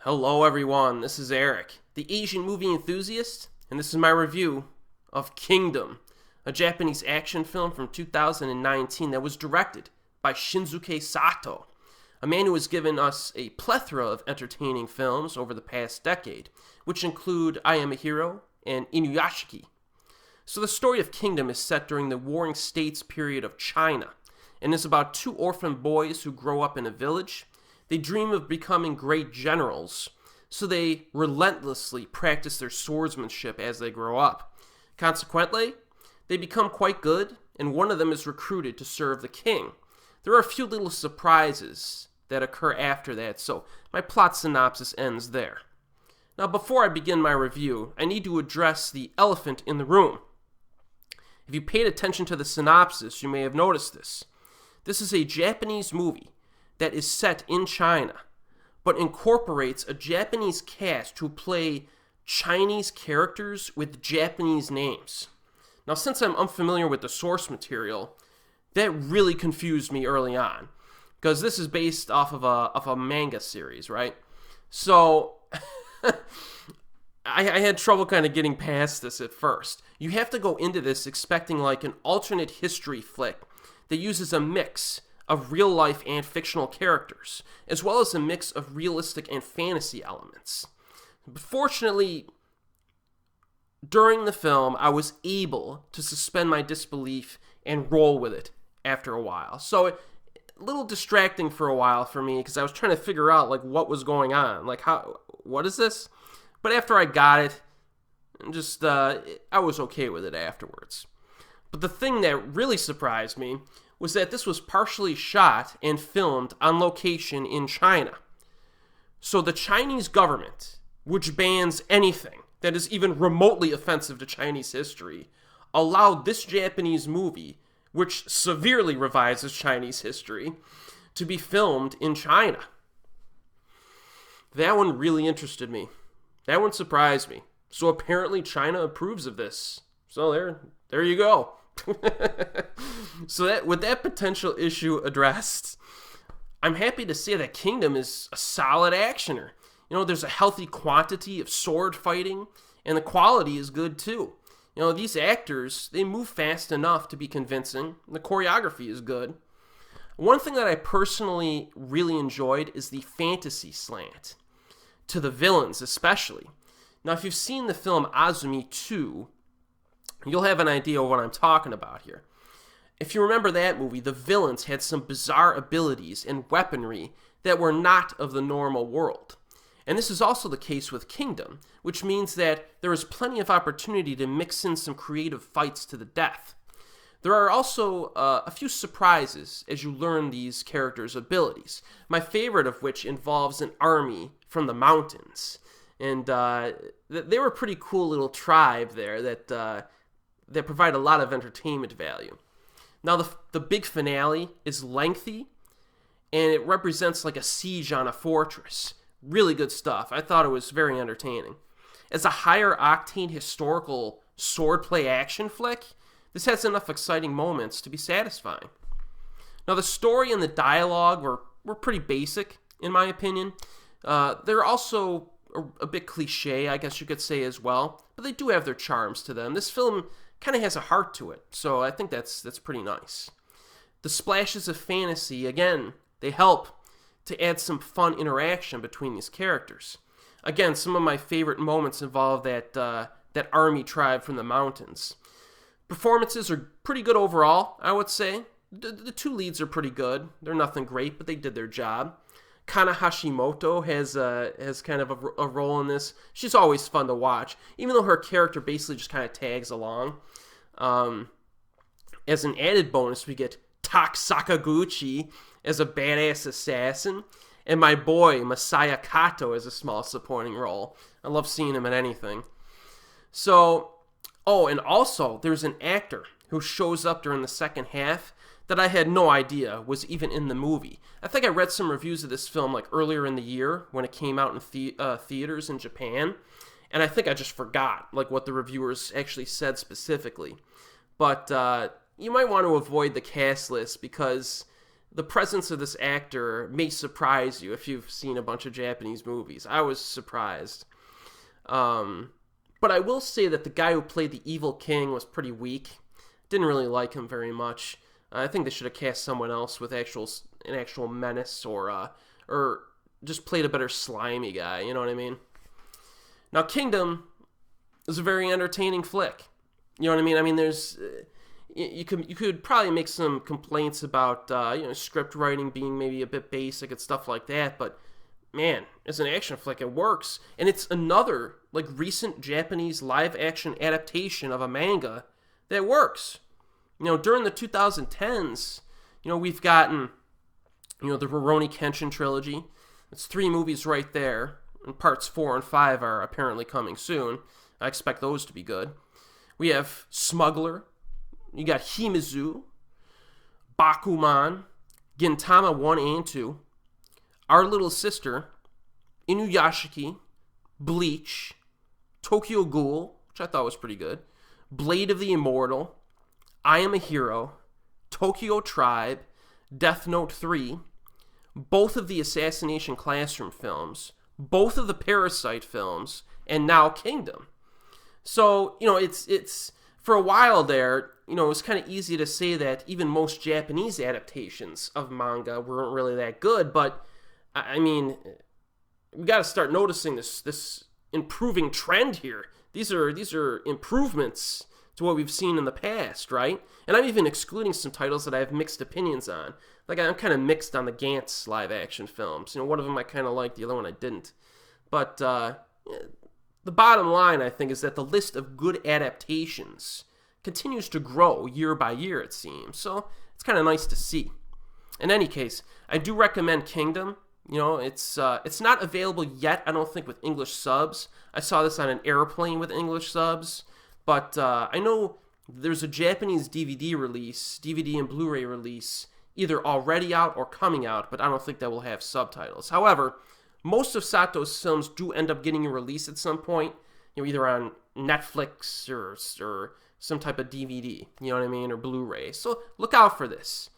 Hello everyone, this is Erik, the Asian movie enthusiast, and this is my review of Kingdom, a Japanese action film from 2019 that was directed by Shinsuke Sato, a man who has given us a plethora of entertaining films over the past decade, which include I Am a Hero and Inuyashiki. So the story of Kingdom is set during the Warring States period of China, and is about two orphan boys who grow up in a village. They dream of becoming great generals, so they relentlessly practice their swordsmanship as they grow up. Consequently, they become quite good, and one of them is recruited to serve the king. There are a few little surprises that occur after that, so my plot synopsis ends there. Now, before I begin my review, I need to address the elephant in the room. If you paid attention to the synopsis, you may have noticed this. This is a Japanese movie that is set in China, but incorporates a Japanese cast who play Chinese characters with Japanese names. Now, since I'm unfamiliar with the source material, that really confused me early on, because this is based off of a manga series, right? So, I had trouble kind of getting past this at first. You have to go into this expecting like an alternate history flick that uses a mix of real life and fictional characters, as well as a mix of realistic and fantasy elements. But fortunately, during the film, I was able to suspend my disbelief and roll with it after a while. So a little distracting for a while for me, because I was trying to figure out like what was going on, like what is this? But after I got it, I was okay with it afterwards. But the thing that really surprised me was that this was partially shot and filmed on location in China. So the Chinese government, which bans anything that is even remotely offensive to Chinese history, allowed this Japanese movie, which severely revises Chinese history, to be filmed in China. That one really interested me. That one surprised me. So apparently China approves of this. So there you go. So that with that potential issue addressed, I'm happy to say that Kingdom is a solid actioner. You know, there's a healthy quantity of sword fighting, and the quality is good too. You know, these actors, they move fast enough to be convincing. The choreography is good. One thing that I personally really enjoyed is the fantasy slant, to the villains especially. Now, if you've seen the film Azumi 2, you'll have an idea of what I'm talking about here. If you remember that movie, the villains had some bizarre abilities and weaponry that were not of the normal world. And this is also the case with Kingdom, which means that there is plenty of opportunity to mix in some creative fights to the death. There are also a few surprises as you learn these characters' abilities, my favorite of which involves an army from the mountains. And they were a pretty cool little tribe there that provide a lot of entertainment value. Now, the big finale is lengthy, and it represents like a siege on a fortress. Really good stuff. I thought it was very entertaining. As a higher octane historical swordplay action flick, this has enough exciting moments to be satisfying. Now, the story and the dialogue were pretty basic, in my opinion. They're also a bit cliche, I guess you could say as well, but they do have their charms to them. This film kind of has a heart to it, so I think that's pretty nice. The splashes of fantasy, again, they help to add some fun interaction between these characters. Again, some of my favorite moments involve that army tribe from the mountains. Performances are pretty good overall, I would say. The two leads are pretty good. They're nothing great, but they did their job. Kana Hashimoto has kind of a role in this. She's always fun to watch, even though her character basically just kind of tags along. As an added bonus, we get Tak Sakaguchi as a badass assassin, and my boy Masaya Kato as a small supporting role. I love seeing him in anything. So, and also there's an actor who shows up during the second half that I had no idea was even in the movie. I think I read some reviews of this film like earlier in the year when it came out in theaters in Japan, and I think I just forgot like what the reviewers actually said specifically. But you might want to avoid the cast list because the presence of this actor may surprise you if you've seen a bunch of Japanese movies. I was surprised. But I will say that the guy who played the evil king was pretty weak. Didn't really like him very much. I think they should have cast someone else with an actual menace, or just played a better slimy guy. You know what I mean? Now, Kingdom is a very entertaining flick. You know what I mean? I mean, there's you could probably make some complaints about script writing being maybe a bit basic and stuff like that, but man, as an action flick, it works. And it's another recent Japanese live action adaptation of a manga that works. During the 2010s, we've gotten the Rurouni Kenshin trilogy. It's 3 movies right there, and parts 4 and 5 are apparently coming soon. I expect those to be good. We have Smuggler. You got Himizu, Bakuman, Gintama 1 and 2, Our Little Sister, Inuyashiki, Bleach, Tokyo Ghoul, which I thought was pretty good, Blade of the Immortal, I Am a Hero, Tokyo Tribe, Death Note 3, both of the Assassination Classroom films, both of the Parasite films, and now Kingdom. So, it's for a while there, it was kind of easy to say that even most Japanese adaptations of manga weren't really that good, but I mean, we got to start noticing this improving trend here. These are improvements to what we've seen in the past, right? And I'm even excluding some titles that I have mixed opinions on. I'm kind of mixed on the Gantz live action films. One of them I kind of liked, the other one I didn't. But the bottom line, I think, is that the list of good adaptations continues to grow year by year, it seems. So it's kind of nice to see. In any case, I do recommend Kingdom. It's not available yet, I don't think, with English subs. I saw this on an airplane with English subs. But I know there's a Japanese DVD and Blu-ray release, either already out or coming out, but I don't think that will have subtitles. However, most of Sato's films do end up getting a release at some point, either on Netflix or some type of DVD, you know what I mean, or Blu-ray. So look out for this.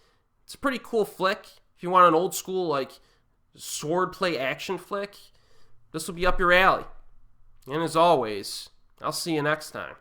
It's a pretty cool flick. If you want an old school, swordplay action flick, this will be up your alley. And as always, I'll see you next time.